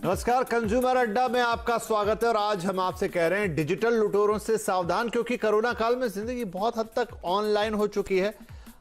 नमस्कार, कंज्यूमर अड्डा में आपका स्वागत है और आज हम आपसे कह रहे हैं डिजिटल लुटेरों से सावधान, क्योंकि कोरोना काल में जिंदगी बहुत हद तक ऑनलाइन हो चुकी है।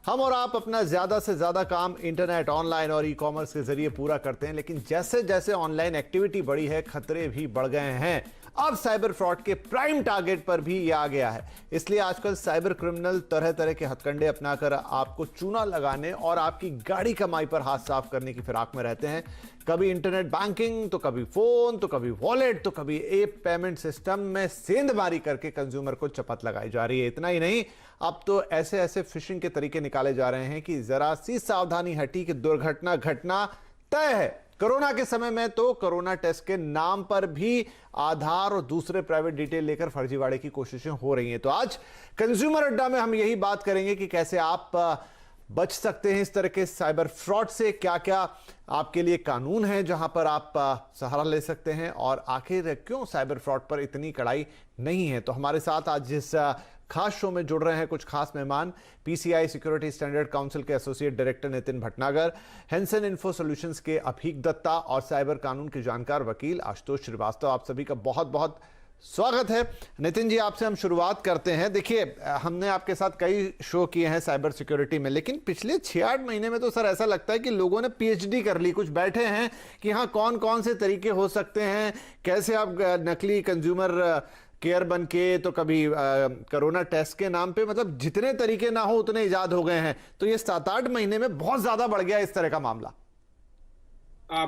हम और आप अपना ज्यादा से ज्यादा काम इंटरनेट, ऑनलाइन और ई कॉमर्स के जरिए पूरा करते हैं, लेकिन जैसे जैसे ऑनलाइन एक्टिविटी बढ़ी है, खतरे भी बढ़ गए हैं। अब साइबर फ्रॉड के प्राइम टारगेट पर भी यह आ गया है। इसलिए आजकल साइबर क्रिमिनल तरह तरह के हथकंडे अपनाकर आपको चूना लगाने और आपकी गाड़ी कमाई पर हाथ साफ करने की फिराक में रहते हैं। कभी इंटरनेट बैंकिंग, तो कभी फोन, तो कभी वॉलेट, तो कभी ऐप पेमेंट सिस्टम में सेंधमारी करके कंज्यूमर को चपत लगाई जा रही है। इतना ही नहीं, अब तो ऐसे ऐसे फिशिंग के तरीके निकाले जा रहे हैं कि जरा सी सावधानी हटी कि दुर्घटना घटना तय है। कोरोना के समय में तो कोरोना टेस्ट के नाम पर भी आधार और दूसरे प्राइवेट डिटेल लेकर फर्जीवाड़े की कोशिशें हो रही हैं। तो आज कंज्यूमर अड्डा में हम यही बात करेंगे कि कैसे आप बच सकते हैं इस तरह के साइबर फ्रॉड से, क्या क्या आपके लिए कानून है जहां पर आप सहारा ले सकते हैं, और आखिर क्यों साइबर फ्रॉड पर इतनी कड़ाई नहीं है। तो हमारे साथ आज जिस खास शो में जुड़ रहे हैं कुछ खास मेहमान, पीसीआई सिक्योरिटी स्टैंडर्ड काउंसिल के associate director Nitin Bhatnagar, Henson info solutions के अभीक दत्ता और साइबर कानून के जानकार वकील आशुतोष श्रीवास्तव। आप सभी का बहुत बहुत स्वागत है। नितिन जी, आपसे हम शुरुआत करते हैं। देखिए, हमने आपके साथ कई शो किए हैं साइबर सिक्योरिटी में, लेकिन पिछले 6-8 महीने में तो सर ऐसा लगता है कि लोगों ने पीएचडी कर ली, कुछ बैठे हैं कि हाँ कौन कौन से तरीके हो सकते हैं, कैसे आप नकली कंज्यूमर केयर बन के, तो कभी कोरोना टेस्ट के नाम पे, मतलब जितने तरीके ना हो उतने इजाद हो गए हैं। तो ये 7-8 महीने में बहुत ज्यादा बढ़ गया इस तरह का मामला।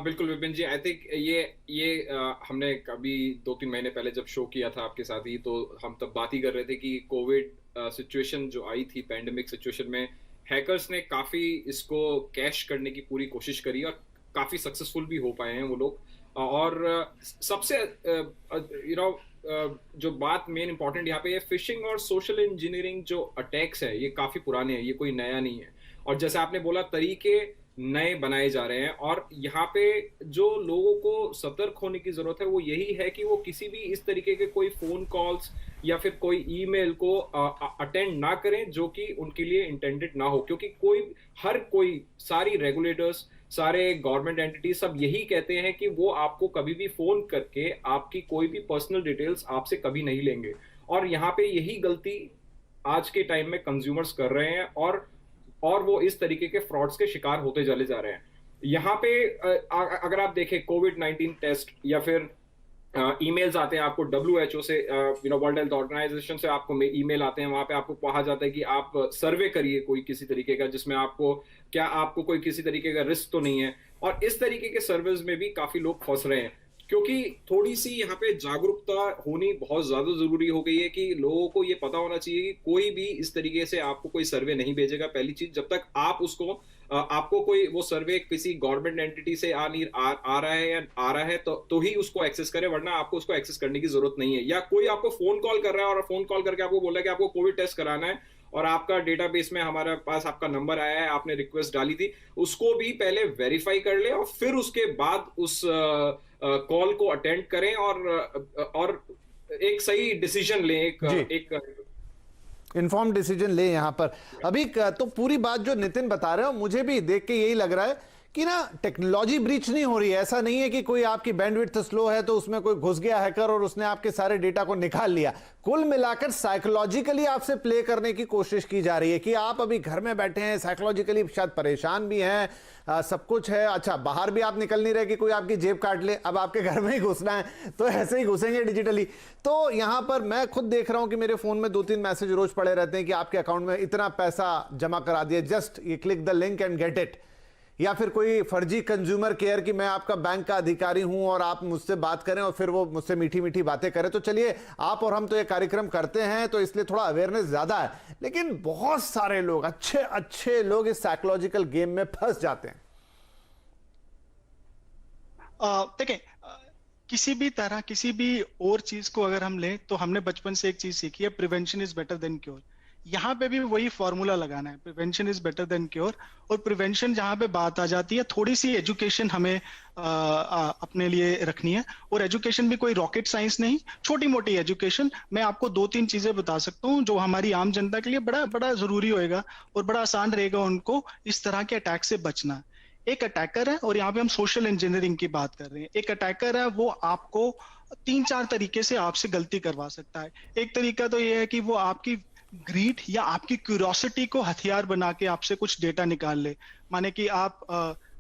बिल्कुल विपिन जी, आई थिंक ये हमने कभी 2-3 महीने पहले जब शो किया था आपके साथ ही, तो हम तब बात ही कर रहे थे कि कोविड सिचुएशन जो आई थी, पैंडेमिक सिचुएशन में हैकर्स ने काफी इसको कैश करने की पूरी कोशिश करी और काफी सक्सेसफुल भी हो पाए हैं वो लोग। और सबसे जो बात मेन इंपॉर्टेंट यहाँ पे ये फिशिंग और सोशल इंजीनियरिंग जो अटैक्स है, ये काफी पुराने हैं, ये कोई नया नहीं है। और जैसे आपने बोला, तरीके नए बनाए जा रहे हैं, और यहाँ पे जो लोगों को सतर्क होने की जरूरत है वो यही है कि वो किसी भी इस तरीके के कोई फोन कॉल्स या फिर कोई ईमेल को अटेंड ना करें जो कि उनके लिए इंटेंडेड ना हो। क्योंकि हर कोई सारी रेगुलेटर्स, सारे गवर्नमेंट एंटिटी सब यही कहते हैं कि वो आपको कभी भी फोन करके आपकी कोई भी पर्सनल डिटेल्स आपसे कभी नहीं लेंगे। और यहाँ पे यही गलती आज के टाइम में कंज्यूमर्स कर रहे हैं, और वो इस तरीके के फ्रॉड्स के शिकार होते चले जा रहे हैं। यहाँ पे अगर आप देखें, कोविड-19 टेस्ट या फिर ईमेल्स आते हैं आपको WHO से, वर्ल्ड हेल्थ ऑर्गेनाइजेशन से आपको ईमेल आते हैं, वहां पे आपको कहा जाता है कि आप सर्वे करिए कोई किसी तरीके का, जिसमें आपको कोई किसी तरीके का रिस्क तो नहीं है। और इस तरीके के सर्विस में भी काफी लोग फंस रहे हैं, क्योंकि थोड़ी सी यहाँ पे जागरूकता होनी बहुत ज्यादा जरूरी हो गई है कि लोगों को ये पता होना चाहिए कि कोई भी इस तरीके से आपको कोई सर्वे नहीं भेजेगा। पहली चीज, जब तक आप आपको कोई वो सर्वे किसी गवर्नमेंट एंटिटी से आ रहा है या आ रहा है तो ही उसको एक्सेस करें, वरना आपको उसको एक्सेस करने की जरूरत नहीं है। या कोई आपको फोन कॉल कर रहा है और फोन कॉल करके आपको बोला कि आपको कोविड टेस्ट कराना है और आपका डेटाबेस में हमारे पास आपका नंबर आया है, आपने रिक्वेस्ट डाली थी, उसको भी पहले वेरीफाई कर ले और फिर उसके बाद उस कॉल को अटेंड करें और एक सही डिसीजन लें, एक इन्फॉर्म डिसीजन ले। यहां पर अभी तो पूरी बात जो नितिन बता रहे हो, मुझे भी देख के यही लग रहा है कि ना टेक्नोलॉजी ब्रीच नहीं हो रही है। ऐसा नहीं है कि कोई आपकी बैंडविड्थ स्लो है तो उसमें कोई घुस गया हैकर और उसने आपके सारे डेटा को निकाल लिया। कुल मिलाकर साइकोलॉजिकली आपसे प्ले करने की कोशिश की जा रही है कि आप अभी घर में बैठे हैं, साइकोलॉजिकली शायद परेशान भी हैं, सब कुछ है, अच्छा बाहर भी आप निकल नहीं रहे कि कोई आपकी जेब काट ले, अब आपके घर में ही घुसना है तो ऐसे ही घुसेंगे डिजिटली। तो यहां पर मैं खुद देख रहा हूं कि मेरे फोन में 2-3 मैसेज रोज पड़े रहते हैं कि आपके अकाउंट में इतना पैसा जमा करा दिया, जस्ट ये click the link and get it. या फिर कोई फर्जी कंज्यूमर केयर कि मैं आपका बैंक का अधिकारी हूं और आप मुझसे बात करें और फिर वो मुझसे मीठी मीठी बातें करें। तो चलिए, आप और हम तो ये कार्यक्रम करते हैं तो इसलिए थोड़ा अवेयरनेस ज्यादा है, लेकिन बहुत सारे लोग, अच्छे अच्छे लोग इस साइकोलॉजिकल गेम में फंस जाते हैं। देखें, किसी भी तरह किसी भी और चीज को अगर हम लें तो हमने बचपन से एक चीज सीखी है, prevention is better than cure. यहाँ पे भी वही फॉर्मूला लगाना है, prevention is better than cure. और प्रिवेंशन जहाँ पे बात आ जाती है, थोड़ी सी एजुकेशन हमें अपने लिए रखनी है। और एजुकेशन भी कोई रॉकेट साइंस नहीं, छोटी मोटी एजुकेशन। मैं आपको 2-3 चीजें बता सकता हूँ जो हमारी आम जनता के लिए बड़ा बड़ा जरूरी होएगा और बड़ा आसान रहेगा उनको इस तरह के अटैक से बचना। एक अटैकर है, और यहाँ पे हम सोशल इंजीनियरिंग की बात कर रहे हैं। एक अटैकर है, वो आपको 3-4 तरीके से आपसे गलती करवा सकता है। एक तरीका तो ये है कि वो आपकी ग्रीड या आपकी क्यूरियोसिटी को हथियार बना के आपसे कुछ डेटा निकाल ले। माने कि आप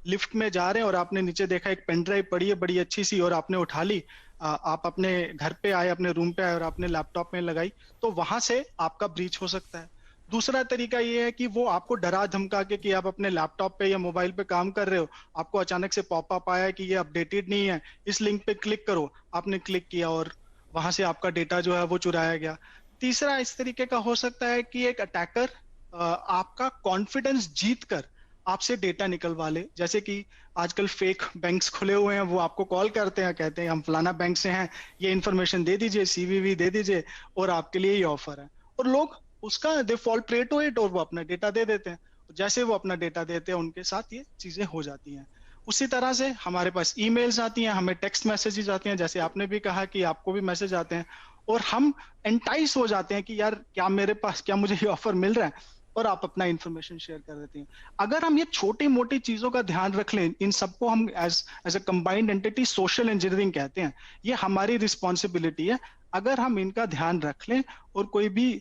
लिफ्ट में जा रहे हैं और आपने नीचे देखा एक पेन ड्राइव पड़ी है बड़ी अच्छी सी, और आपने उठा ली। आप अपने घर पे आए, अपने रूम पे आए और आपने लैपटॉप में लगाई, तो वहां से आपका ब्रीच हो सकता है। दूसरा तरीका ये है कि वो आपको डरा धमका के कि आप अपने लैपटॉप पे या मोबाइल पे काम कर रहे हो, आपको अचानक से पॉपअप आया कि ये अपडेटेड नहीं है, इस लिंक पे क्लिक करो। आपने क्लिक किया और वहां से आपका डेटा जो है वो चुराया गया। तीसरा इस तरीके का हो सकता है कि एक अटैकर आपका कॉन्फिडेंस जीत कर आपसे डेटा निकलवा ले। जैसे कि आजकल फेक बैंक्स खुले हुए हैं, वो आपको कॉल करते हैं, कहते हैं हम फलाना बैंक से हैं, ये इन्फॉर्मेशन दे दीजिए, सीवीवी दे दीजिए, और आपके लिए ये ऑफर है। और लोग उसका they fall prey to it, और वो अपना डेटा दे देते हैं। जैसे वो अपना डेटा देते हैं, उनके साथ ये चीजें हो जाती हैं। उसी तरह से हमारे पास ईमेल्स आती हैं, हमें टेक्स्ट मैसेजेस आते हैं, जैसे आपने भी कहा कि आपको भी मैसेज आते हैं, और हम एंटाइस हो जाते हैं कि यार क्या मेरे पास, क्या मुझे ये ऑफर मिल रहा है, और आप अपना इंफॉर्मेशन शेयर कर देते हैं। अगर हम ये छोटी मोटी चीजों का ध्यान रख लें, इन सबको हम as a combined entity social engineering कहते हैं, ये हमारी रिस्पॉन्सिबिलिटी है। अगर हम इनका ध्यान रख लें और कोई भी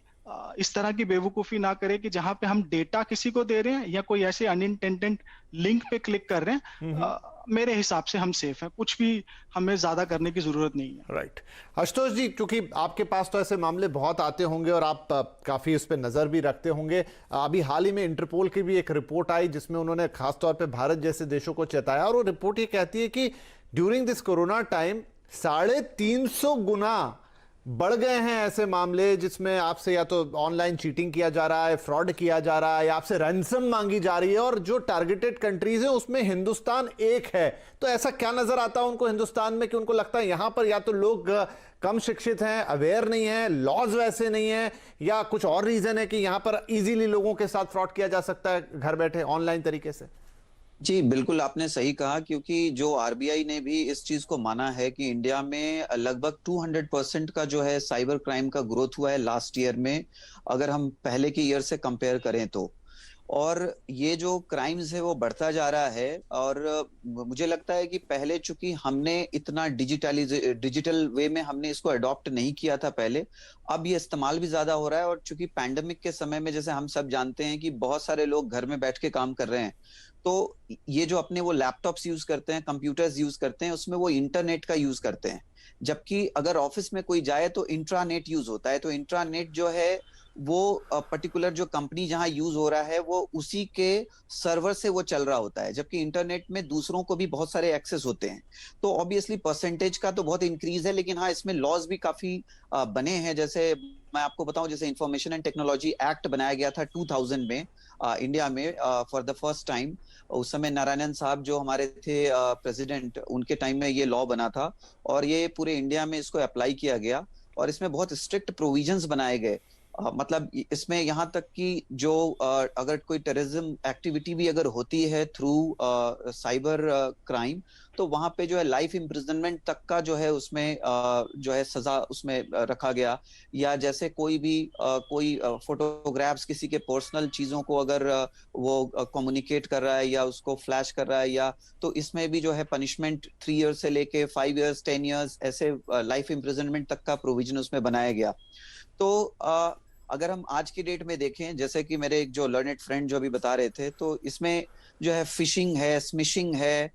इस तरह की बेवकूफी ना करे कि जहां पे हम डेटा किसी को दे रहे हैं या कोई ऐसे अनइंटेंडेड लिंक पे क्लिक कर रहे हैं, मेरे हिसाब से हम सेफ हैं। कुछ भी हमें ज्यादा करने की जरूरत नहीं है। राइट। आशुतोष जी, क्योंकि आपके पास तो ऐसे मामले बहुत आते होंगे और आप काफी उस पर नजर भी रखते होंगे। अभी हाल ही में इंटरपोल की भी एक रिपोर्ट आई जिसमें उन्होंने खासतौर पे भारत जैसे देशों को चेताया, और वो रिपोर्ट ये कहती है कि ड्यूरिंग दिस कोरोना टाइम 350 गुना बढ़ गए हैं ऐसे मामले जिसमें आपसे या तो ऑनलाइन चीटिंग किया जा रहा है, फ्रॉड किया जा रहा है, या आपसे रैंसम मांगी जा रही है, और जो टारगेटेड कंट्रीज हैं उसमें हिंदुस्तान एक है। तो ऐसा क्या नजर आता है उनको हिंदुस्तान में कि उनको लगता है यहां पर या तो लोग कम शिक्षित हैं, अवेयर नहीं है, लॉज वैसे नहीं है, या कुछ और रीजन है कि यहां पर इजीली लोगों के साथ फ्रॉड किया जा सकता है घर बैठे ऑनलाइन तरीके से? जी बिल्कुल, आपने सही कहा, क्योंकि जो आरबीआई ने भी इस चीज को माना है कि इंडिया में लगभग 200% का जो है साइबर क्राइम का ग्रोथ हुआ है लास्ट ईयर में, अगर हम पहले के ईयर से कंपेयर करें तो। और ये जो क्राइम्स है वो बढ़ता जा रहा है, और मुझे लगता है कि पहले चूंकि हमने इतना डिजिटल वे में हमने इसको अडॉप्ट नहीं किया था पहले, अब ये इस्तेमाल भी ज्यादा हो रहा है। और चूंकि पैंडेमिक के समय में जैसे हम सब जानते हैं कि बहुत सारे लोग घर में बैठ के काम कर रहे हैं, तो ये जो अपने वो लैपटॉप्स यूज करते हैं, कंप्यूटर्स यूज करते हैं, उसमें वो इंटरनेट का यूज करते हैं। जबकि अगर ऑफिस में कोई जाए तो इंट्रानेट यूज होता है। तो इंट्रानेट जो है वो पर्टिकुलर जो कंपनी जहां यूज हो रहा है वो उसी के सर्वर से वो चल रहा होता है, जबकि इंटरनेट में दूसरों को भी बहुत सारे एक्सेस होते हैं। तो ऑब्वियसली परसेंटेज का तो बहुत इंक्रीज है, लेकिन हाँ इसमें लॉज भी काफी बने हैं। जैसे मैं आपको बताऊं, जैसे इंफॉर्मेशन एंड टेक्नोलॉजी एक्ट बनाया गया था 2000 में इंडिया में फॉर द फर्स्ट टाइम। उस समय नारायणन साहब जो हमारे थे प्रेसिडेंट, उनके टाइम में ये लॉ बना था, और ये पूरे इंडिया में इसको अप्लाई किया गया, और इसमें बहुत स्ट्रिक्ट प्रोविजंस बनाए गए। मतलब इसमें यहाँ तक कि जो अगर कोई टेररिज्म एक्टिविटी भी अगर होती है थ्रू साइबर क्राइम, तो वहां पे जो है लाइफ इम्प्रिजनमेंट तक का जो है उसमें जो है सजा उसमें रखा गया। या जैसे कोई भी कोई फोटोग्राफ्स किसी के पर्सनल चीजों को अगर वो कम्युनिकेट कर रहा है या उसको फ्लैश कर रहा है, या तो इसमें भी जो है पनिशमेंट 3 ईयर्स से लेके 5 ईयर्स 10 ईयर्स ऐसे लाइफ इम्प्रिजनमेंट तक का प्रोविजन उसमें बनाया गया। तो अगर हम आज की डेट में देखें, जैसे कि मेरे एक जो लर्नेड फ्रेंड जो अभी बता रहे थे, तो इसमें जो है फिशिंग है, स्मिशिंग है,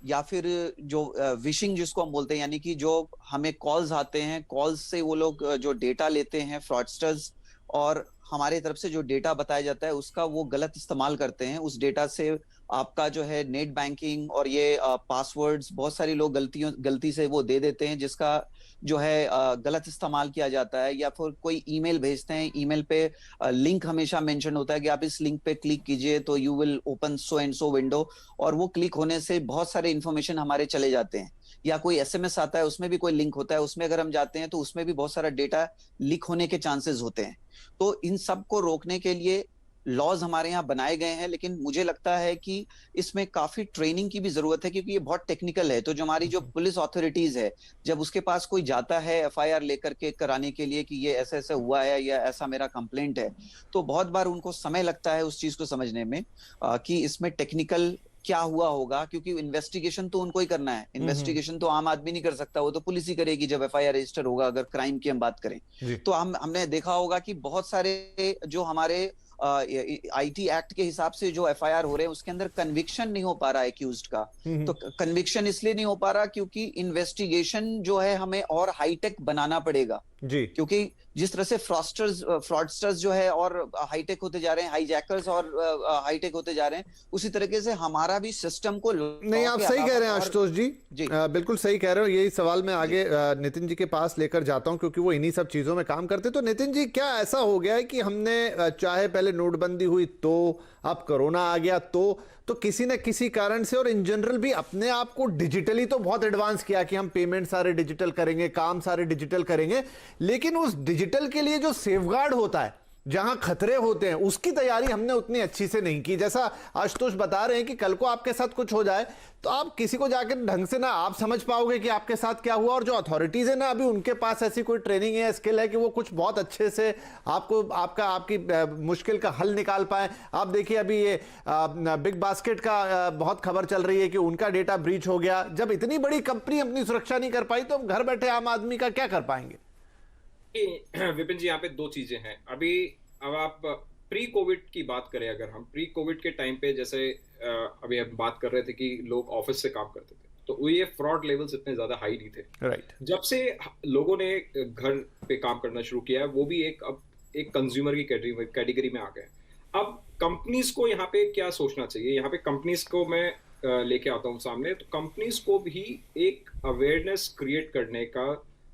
या फिर जो विशिंग जिसको हम बोलते हैं, यानी कि जो हमें कॉल्स आते हैं, कॉल्स से वो लोग जो डेटा लेते हैं फ्रॉडस्टर्स, और हमारे तरफ से जो डेटा बताया जाता है उसका वो गलत इस्तेमाल करते हैं। उस डेटा से आपका जो है नेट बैंकिंग और ये पासवर्ड्स बहुत सारे लोग गलती से वो दे देते हैं, जिसका जो है गलत इस्तेमाल किया जाता है। या फिर कोई ईमेल भेजते हैं, ईमेल पे लिंक हमेशा मेंशन होता है कि आप इस लिंक पे क्लिक कीजिए तो you will open so and so window, और वो क्लिक होने से बहुत सारे इंफॉर्मेशन हमारे चले जाते हैं। या कोई एसएमएस आता है, उसमें भी कोई लिंक होता है, उसमें अगर हम जाते हैं तो उसमें भी बहुत सारा डेटा लीक होने के चांसेस होते हैं। तो इन सब को रोकने के लिए लॉज हमारे यहाँ बनाए गए हैं, लेकिन मुझे लगता है कि इसमें काफी ट्रेनिंग की भी जरूरत है, क्योंकि ये बहुत टेक्निकल है। तो जो हमारी जो पुलिस अथॉरिटीज है, जब उसके पास कोई जाता है एफआईआर लेकर के कराने के लिए कि ये ऐसा ऐसा हुआ है या ऐसा मेरा कंप्लेंट है, तो बहुत बार उनको समय लगता है उस चीज को समझने में कि इसमें टेक्निकल क्या हुआ होगा, क्योंकि इन्वेस्टिगेशन तो उनको ही करना है, इन्वेस्टिगेशन तो आम आदमी नहीं कर सकता, वो तो पुलिस ही करेगी जब एफआईआर रजिस्टर होगा, अगर क्राइम की हम बात करें। तो हमने देखा होगा कि बहुत सारे जो हमारे आईटी एक्ट के हिसाब से जो एफआईआर हो रहे हैं उसके अंदर कन्विक्शन नहीं हो पा रहा है एक्यूज्ड का। तो कन्विक्शन इसलिए नहीं हो पा रहा क्योंकि इन्वेस्टिगेशन जो है हमें और हाईटेक बनाना पड़ेगा जी, क्योंकि जिस तरह से फ्रॉडस्टर्स जो है और हाईटेक होते जा रहे हैं, हाईजैकर्स और हाईटेक होते जा रहे हैं, उसी तरीके से हमारा भी सिस्टम को नहीं, आप सही कह रहे हैं आशुतोष जी, बिल्कुल सही कह रहे हो। यही सवाल मैं आगे नितिन जी के पास लेकर जाता हूं क्योंकि वो इन्हीं सब चीजों में काम करते। तो नितिन जी, क्या ऐसा हो गया है कि हमने चाहे पहले नोटबंदी हुई तो अब कोरोना आ गया तो किसी न किसी कारण से और इन जनरल भी अपने आप को डिजिटली तो बहुत एडवांस किया कि हम पेमेंट सारे डिजिटल करेंगे, काम सारे डिजिटल करेंगे, लेकिन उस डिजिटल के लिए जो सेफगार्ड होता है, जहां खतरे होते हैं, उसकी तैयारी हमने उतनी अच्छी से नहीं की। जैसा आशुतोष बता रहे हैं कि कल को आपके साथ कुछ हो जाए तो आप किसी को जाकर ढंग से ना आप समझ पाओगे कि आपके साथ क्या हुआ, और जो अथॉरिटीज है ना, अभी उनके पास ऐसी कोई ट्रेनिंग है, स्किल है कि वो कुछ बहुत अच्छे से आपको आपकी मुश्किल का हल निकाल पाए। आप देखिए अभी ये बिग बास्केट का बहुत खबर चल रही है कि उनका डेटा ब्रीच हो गया। जब इतनी बड़ी कंपनी अपनी सुरक्षा नहीं कर पाई तो घर बैठे आम आदमी का क्या कर पाएंगे? विपिन जी, यहाँ पे दो चीजें हैं। अब आप प्री कोविड की बात करें, अगर हम प्री कोविड के टाइम पे, जैसे अभी हम बात कर रहे थे कि लोग ऑफिस से काम करते थे, तो ये फ्रॉड लेवल्स इतने ज्यादा हाई नहीं थे। राइट। जब से लोगों ने घर पे काम करना शुरू किया है, वो भी अब एक कंज्यूमर की कैटेगरी में आ गए। अब कंपनीज को यहाँ पे क्या सोचना चाहिए, यहाँ पे कंपनीज को मैं लेके आता हूँ सामने। तो कंपनीज को भी एक अवेयरनेस क्रिएट करने का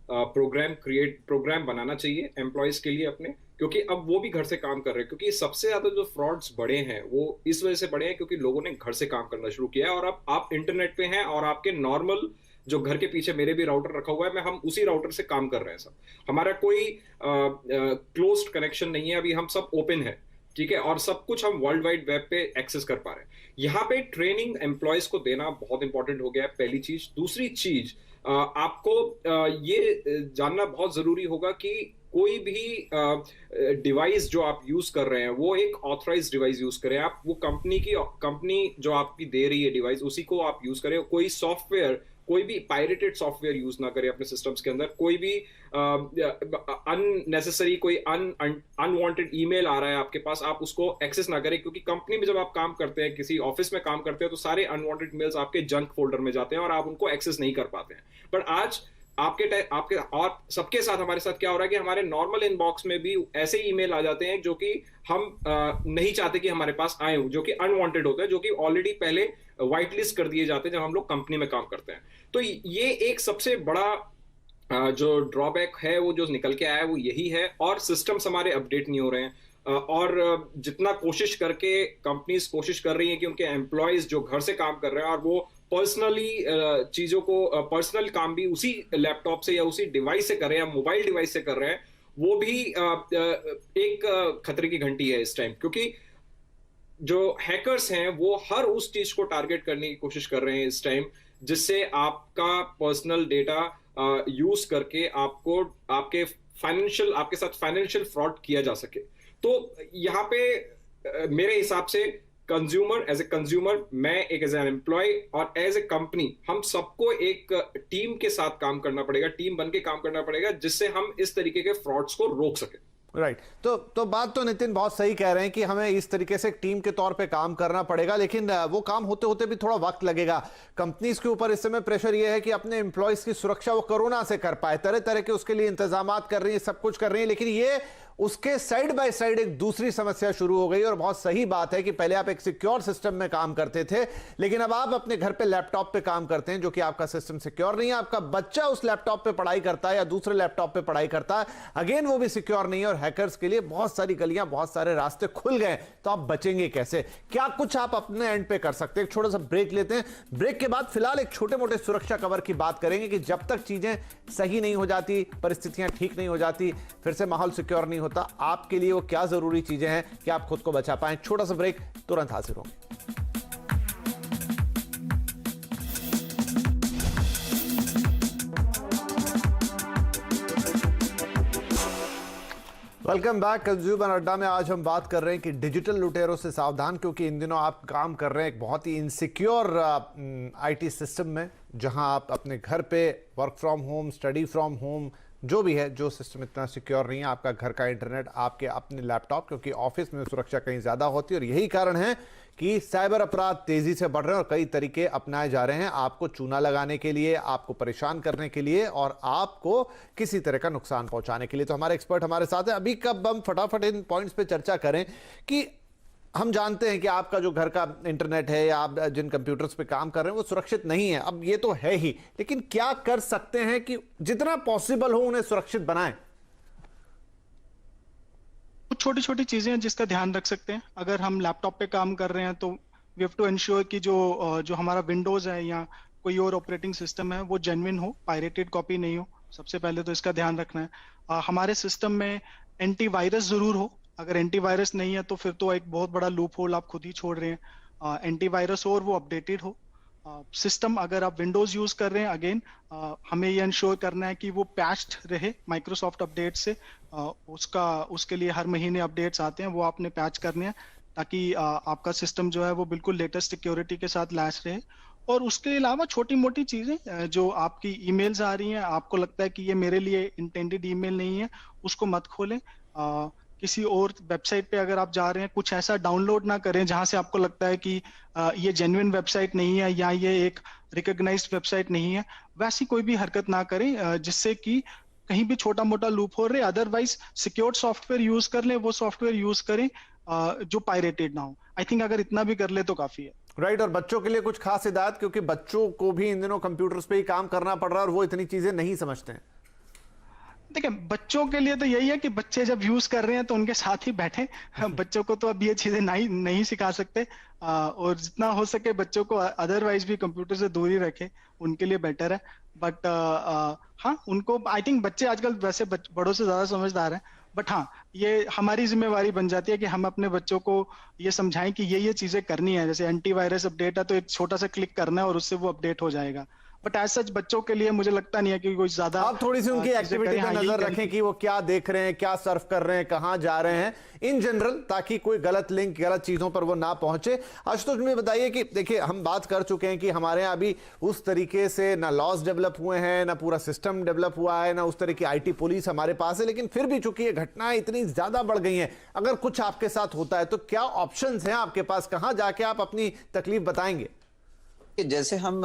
प्रोग्राम बनाना चाहिए एम्प्लॉयज के लिए अपने, क्योंकि अब वो भी घर से काम कर रहे हैं। क्योंकि सबसे ज्यादा जो फ्रॉड्स बढ़े हैं वो इस वजह से बढ़े हैं क्योंकि लोगों ने घर से काम करना शुरू किया है, और अब आप इंटरनेट पे हैं और आपके नॉर्मल जो घर के पीछे मेरे भी राउटर रखा हुआ है, हम उसी राउटर से काम कर रहे हैं। सब हमारा कोई क्लोज्ड कनेक्शन नहीं है, अभी हम सब ओपन है, ठीक है, और सब कुछ हम वर्ल्ड वाइड वेब पे एक्सेस कर पा रहे हैं। यहाँ पे ट्रेनिंग एम्प्लॉयज को देना बहुत इंपॉर्टेंट हो गया है, पहली चीज। दूसरी चीज, आपको ये जानना बहुत जरूरी होगा कि कोई भी डिवाइस जो आप यूज कर रहे हैं वो एक ऑथराइज्ड डिवाइस यूज करें। आप वो कंपनी जो आपकी दे रही है डिवाइस, उसी को आप यूज करें। कोई सॉफ्टवेयर, कोई भी पायरेटेड सॉफ्टवेयर यूज ना करें अपने सिस्टम्स के अंदर। कोई भी अननेसेसरी कोई अनवांटेड ईमेल आ रहा है आपके पास, आप उसको एक्सेस ना करें, क्योंकि कंपनी में जब आप काम करते हैं, किसी ऑफिस में काम करते हैं, तो सारे अनवांटेड मेल्स आपके जंक फोल्डर में जाते हैं और आप उनको एक्सेस नहीं कर पाते हैं। बट आज आपके और सबके साथ, हमारे साथ क्या हो रहा है कि हमारे नॉर्मल इनबॉक्स में भी ऐसे ईमेल आ जाते हैं जो कि हम नहीं चाहते कि हमारे पास आए, जो कि अनवांटेड होते हैं, जो कि ऑलरेडी पहले व्हाइट लिस्ट कर दिए जाते हैं जब हम लोग कंपनी में काम करते हैं। तो ये एक सबसे बड़ा जो ड्रॉबैक है वो जो निकल के आया है वो यही है। और सिस्टम्स हमारे अपडेट नहीं हो रहे हैं, और जितना कोशिश करके कंपनीज कोशिश कर रही हैं कि उनके एम्प्लॉयज जो घर से काम कर रहे हैं और वो पर्सनली चीजों को, पर्सनल काम भी उसी लैपटॉप से या उसी डिवाइस से कर रहे हैं या मोबाइल डिवाइस से कर रहे हैं, वो भी एक खतरे की घंटी है इस टाइम। क्योंकि जो हैकर्स हैं वो हर उस चीज को टारगेट करने की कोशिश कर रहे हैं इस टाइम, जिससे आपका पर्सनल डेटा यूज करके आपको आपके साथ फाइनेंशियल फ्रॉड किया जा सके। तो यहाँ पे मेरे हिसाब से एज ए कंज्यूमर, मैं एक एज एन एम्प्लॉय और एज ए कंपनी, हम सबको एक टीम के साथ काम करना पड़ेगा, टीम बन के काम करना पड़ेगा, जिससे हम इस तरीके के फ्रॉड्स को रोक सके। राइट। तो बात तो नितिन बहुत सही कह रहे हैं कि हमें इस तरीके से टीम के तौर पे काम करना पड़ेगा, लेकिन वो काम होते होते भी थोड़ा वक्त लगेगा। कंपनीज के ऊपर इस समय प्रेशर ये है कि अपने एम्प्लॉयज की सुरक्षा वो कोरोना से कर पाए, तरह तरह के उसके लिए इंतजाम कर रही है, सब कुछ कर रही है, लेकिन ये उसके साइड बाय साइड एक दूसरी समस्या शुरू हो गई। और बहुत सही बात है कि पहले आप एक सिक्योर सिस्टम में काम करते थे, लेकिन अब आप अपने घर पे लैपटॉप पे काम करते हैं, जो कि आपका सिस्टम सिक्योर नहीं है। आपका बच्चा उस लैपटॉप पे पढ़ाई करता है या दूसरे लैपटॉप पे पढ़ाई करता है, अगेन वो भी सिक्योर नहीं है, और हैकर्स के लिए बहुत सारी गलियां, बहुत सारे रास्ते खुल गए। तो आप बचेंगे कैसे? क्या कुछ आप अपने एंड पे कर सकते हैं? एक छोटा सा ब्रेक लेते हैं, ब्रेक के बाद फिलहाल एक छोटे मोटे सुरक्षा कवर की बात करेंगे कि जब तक चीजें सही नहीं हो जाती, परिस्थितियां ठीक नहीं हो जाती, फिर से माहौल सिक्योर नहीं होता, आपके लिए वो क्या जरूरी चीजें हैं कि आप खुद को बचा पाएं। छोटा सा ब्रेक, तुरंत हाजिर होंगे। Welcome back. कंज्यूमर अड्डा में आज हम बात कर रहे हैं कि डिजिटल लुटेरों से सावधान, क्योंकि इन दिनों आप काम कर रहे हैं एक बहुत ही इनसिक्योर आईटी सिस्टम में, जहां आप अपने घर पे work from home, study from home, जो भी है, जो सिस्टम इतना सिक्योर नहीं है। आपका घर का इंटरनेट, आपके अपने लैपटॉप, क्योंकि ऑफिस में सुरक्षा कहीं ज़्यादा होती है और यही कारण है कि साइबर अपराध तेज़ी से बढ़ रहे हैं और कई तरीके अपनाए जा रहे हैं आपको चूना लगाने के लिए, आपको परेशान करने के लिए और आपको किसी तरह का नुकसान पहुंचाने के लिए। तो हमारे एक्सपर्ट हमारे साथ हैं। अभी कब हम फटाफट इन पॉइंट्स पे चर्चा करें कि हम जानते हैं कि आपका जो घर का इंटरनेट है या आप जिन कंप्यूटर्स पे काम कर रहे हैं वो सुरक्षित नहीं है, अब ये तो है ही, लेकिन क्या कर सकते हैं कि जितना पॉसिबल हो उन्हें सुरक्षित बनाएं? कुछ छोटी छोटी चीजें हैं जिसका ध्यान रख सकते हैं। अगर हम लैपटॉप पे काम कर रहे हैं तो वी हैव टू एंश्योर कि जो हमारा विंडोज है या कोई और ऑपरेटिंग सिस्टम है वो जेन्युइन हो, पायरेटेड कॉपी नहीं हो। सबसे पहले तो इसका ध्यान रखना है। हमारे सिस्टम में एंटीवायरस जरूर हो। अगर एंटीवायरस नहीं है तो फिर तो एक बहुत बड़ा लूप होल आप खुद ही छोड़ रहे हैं। एंटीवायरस हो और वो अपडेटेड हो। सिस्टम अगर आप विंडोज यूज कर रहे हैं, अगेन हमें ये इंश्योर करना है कि वो पैच्ड रहे माइक्रोसॉफ्ट अपडेट से। उसके लिए हर महीने अपडेट्स आते हैं, वो आपने पैच करने हैं ताकि आपका सिस्टम जो है वो बिल्कुल लेटेस्ट सिक्योरिटी के साथ लैस रहे। और उसके अलावा छोटी मोटी चीजें जो आपकी ईमेल्स आ रही हैं, आपको लगता है कि ये मेरे लिए इंटेंडेड ईमेल नहीं है, उसको मत खोलें। किसी और वेबसाइट पे अगर आप जा रहे हैं, कुछ ऐसा डाउनलोड ना करें जहां से आपको लगता है कि ये जेन्युइन वेबसाइट नहीं है या ये एक रिकॉग्नाइज्ड वेबसाइट नहीं है। वैसी कोई भी हरकत ना करें जिससे कि कहीं भी छोटा मोटा लूप हो रहे। अदरवाइज सिक्योर्ड सॉफ्टवेयर यूज कर लें, वो सॉफ्टवेयर यूज करें जो पायरेटेड ना हो। आई थिंक अगर इतना भी कर ले तो काफी है। राइट। और बच्चों के लिए कुछ खास हिदायत, क्योंकि बच्चों को भी इन दिनों कंप्यूटर्स पे ही काम करना पड़ रहा है और वो इतनी चीजें नहीं समझते हैं। देखिए, बच्चों के लिए तो यही है कि बच्चे जब यूज कर रहे हैं तो उनके साथ ही बैठे। बच्चों को तो अब ये चीजें नहीं सिखा सकते। और जितना हो सके बच्चों को अदरवाइज भी कंप्यूटर से दूर ही रखे, उनके लिए बेटर है। बट हाँ, उनको आई थिंक बच्चे आजकल वैसे बड़ों से ज्यादा समझदार हैं। बट हाँ, ये हमारी जिम्मेवारी बन जाती है कि हम अपने बच्चों को ये समझाएं कि ये चीजें करनी है। जैसे एंटीवायरस अपडेट है तो एक छोटा सा क्लिक करना है और उससे वो अपडेट हो जाएगा। बट एज सच बच्चों के लिए मुझे लगता नहीं है कि कोई ज्यादा आप थोड़ी सी उनकी एक्टिविटी पे नजर रखें कि वो क्या देख रहे हैं, क्या सर्फ कर रहे हैं, कहां जा रहे हैं इन जनरल, ताकि कोई गलत लिंक, गलत चीजों पर वो ना पहुंचे। आशुतोष मुझे बताइए कि देखिए, हम बात कर चुके हैं कि हमारे यहाँ अभी उस तरीके से ना लॉज डेवलप हुए हैं, ना पूरा सिस्टम डेवलप हुआ है, ना उस तरह की आईटी पुलिस हमारे पास है, लेकिन फिर भी चूंकि ये घटनाएं इतनी ज्यादा बढ़ गई हैं, अगर कुछ आपके साथ होता है तो क्या ऑप्शंस हैं आपके पास, कहां जाके आप अपनी तकलीफ बताएंगे? जैसे हम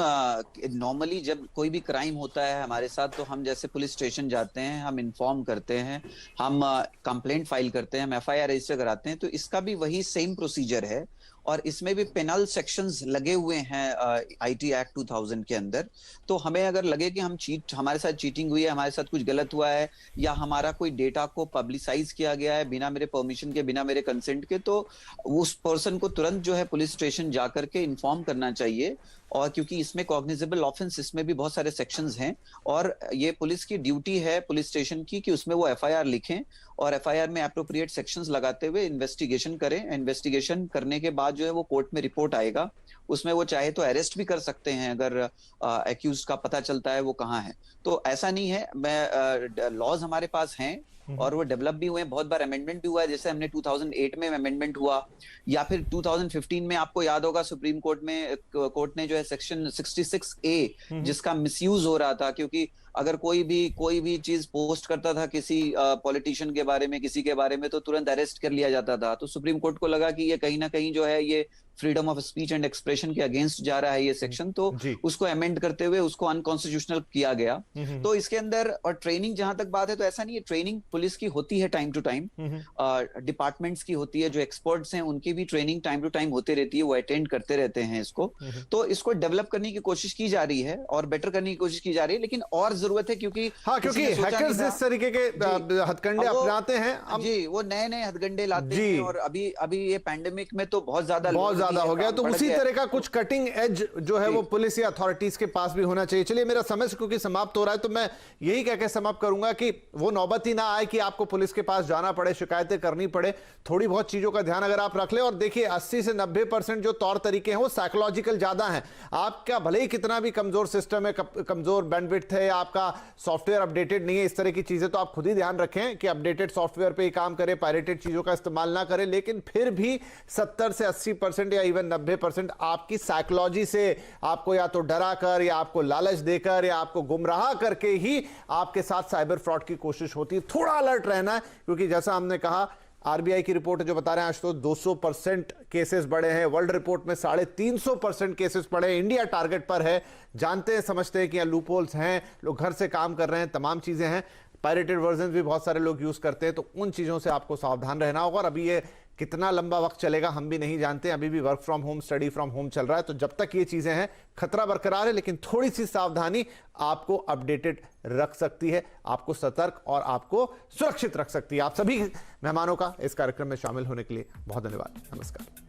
नॉर्मली जब कोई भी क्राइम होता है हमारे साथ, तो हम जैसे पुलिस स्टेशन जाते हैं, हम इन्फॉर्म करते हैं, हम कंप्लेंट फाइल करते हैं, हम एफआईआर रजिस्टर कराते हैं। तो इसका भी वही सेम प्रोसीजर है और इसमें भी पेनल सेक्शंस लगे हुए हैं आईटी एक्ट 2000 के अंदर। तो हमें अगर लगे कि हमारे साथ चीटिंग हुई है, हमारे साथ कुछ गलत हुआ है या हमारा कोई डेटा को पब्लिसाइज किया गया है बिना मेरे परमिशन के, बिना मेरे कंसेंट के, तो उस पर्सन को तुरंत जो है पुलिस स्टेशन जाकर के इन्फॉर्म करना चाहिए। और क्योंकि इसमें कॉग्निजेबल ऑफेंस, इसमें भी बहुत सारे सेक्शंस हैं और ये पुलिस की ड्यूटी है, पुलिस स्टेशन की, कि उसमें वो एफआईआर लिखें और एफआईआर में एप्रोप्रिएट सेक्शंस लगाते हुए इन्वेस्टिगेशन करें। इन्वेस्टिगेशन करने के बाद जो है वो कोर्ट में रिपोर्ट आएगा, उसमें वो चाहे तो अरेस्ट भी कर सकते हैं अगर एक्यूज का पता चलता है वो कहाँ है। तो ऐसा नहीं है, लॉज हमारे पास हैं और वो डेवलप भी हुए हैं, बहुत बार अमेंडमेंट भी हुआ है। जैसे हमने 2008 में अमेंडमेंट हुआ, या फिर 2015 में आपको याद होगा सुप्रीम कोर्ट ने जो है सेक्शन 66A जिसका मिसयूज हो रहा था, क्योंकि अगर कोई भी चीज पोस्ट करता था किसी पॉलिटिशियन के बारे में, किसी के बारे में, तो तुरंत अरेस्ट कर लिया जाता था। तो सुप्रीम कोर्ट को लगा कि ये कहीं ना कहीं जो है ये freedom of speech and expression के अगेंस्ट जा रहा है ये सेक्शन, तो उसको अमेंड करते हुए उसको अनकॉन्स्टिट्यूशनल किया गया। तो इसके अंदर, और ट्रेनिंग जहां तक बात है, तो ऐसा नहीं है, ट्रेनिंग पुलिस की होती है टाइम टू टाइम, डिपार्टमेंट्स की होती है, जो एक्सपर्ट्स हैं उनकी भी ट्रेनिंग टाइम टू टाइम होते रहती है, वो अटेंड करते रहते हैं इसको। तो इसको डेवलप करने की कोशिश की जा रही है और बेटर करने की कोशिश की जा रही है, लेकिन और जरूरत है, क्योंकि हैकर्स इस तरीके के हथकंडे अपनाते हैं जी, वो नए हथकंडे लाते हैं। और अभी ये पैंडेमिक में तो बहुत ज्यादा ज्यादा हो गया, तो बढ़ उसी गया। तरह का कुछ कटिंग एज जो है वो पुलिस या अथॉरिटीज के पास भी होना चाहिए। चलिए, मेरा समय क्योंकि समाप्त हो रहा है, तो मैं यही कह के समाप्त करूंगा कि वो नौबत ही ना आए कि आपको पुलिस के पास जाना पड़े, शिकायतें करनी पड़े। थोड़ी बहुत चीजों का ध्यान अगर आप रख ले, और देखिए 80 से 90% जो तौर तरीके हैं वो साइकोलॉजिकल ज्यादा हैं। आपका भले ही कितना भी कमजोर सिस्टम है, कमजोर बैंडविड्थ है, आपका सॉफ्टवेयर अपडेटेड नहीं है, इस तरह की चीजें, तो आप खुद ही ध्यान रखें कि अपडेटेड सॉफ्टवेयर पे ही काम करें, पायरेटेड चीजों का इस्तेमाल ना करें। लेकिन फिर भी 70 से 80% या इवन 90% आपकी साइकोलॉजी से, आपको या तो डरा कर या आपको लालच देकर या आपको गुमराह करके ही आपके साथ साइबर फ्रॉड की कोशिश होती है। थोड़ा अलर्ट रहना है, क्योंकि जैसा हमने कहा, आरबीआई की रिपोर्ट जो बता रहे हैं आज तो 200% केसेस बढ़े हैं, वर्ल्ड रिपोर्ट में 350% केसेस बढ़े हैं, इंडिया टारगेट पर है। जानते हैं, समझते हैं कि यहाँ लूप होल्स हैं, लोग घर से काम कर रहे हैं, तमाम चीजें हैं, पायरेटेड वर्जन भी बहुत सारे लोग यूज करते हैं, तो उन चीजों से आपको सावधान रहना होगा। और अभी ये कितना लंबा वक्त चलेगा हम भी नहीं जानते, अभी भी work from home, study from home चल रहा है, तो जब तक ये चीजें हैं खतरा बरकरार है, लेकिन थोड़ी सी सावधानी आपको अपडेटेड रख सकती है, आपको सतर्क और आपको सुरक्षित रख सकती है। आप सभी मेहमानों का इस कार्यक्रम में शामिल होने के लिए बहुत धन्यवाद। नमस्कार।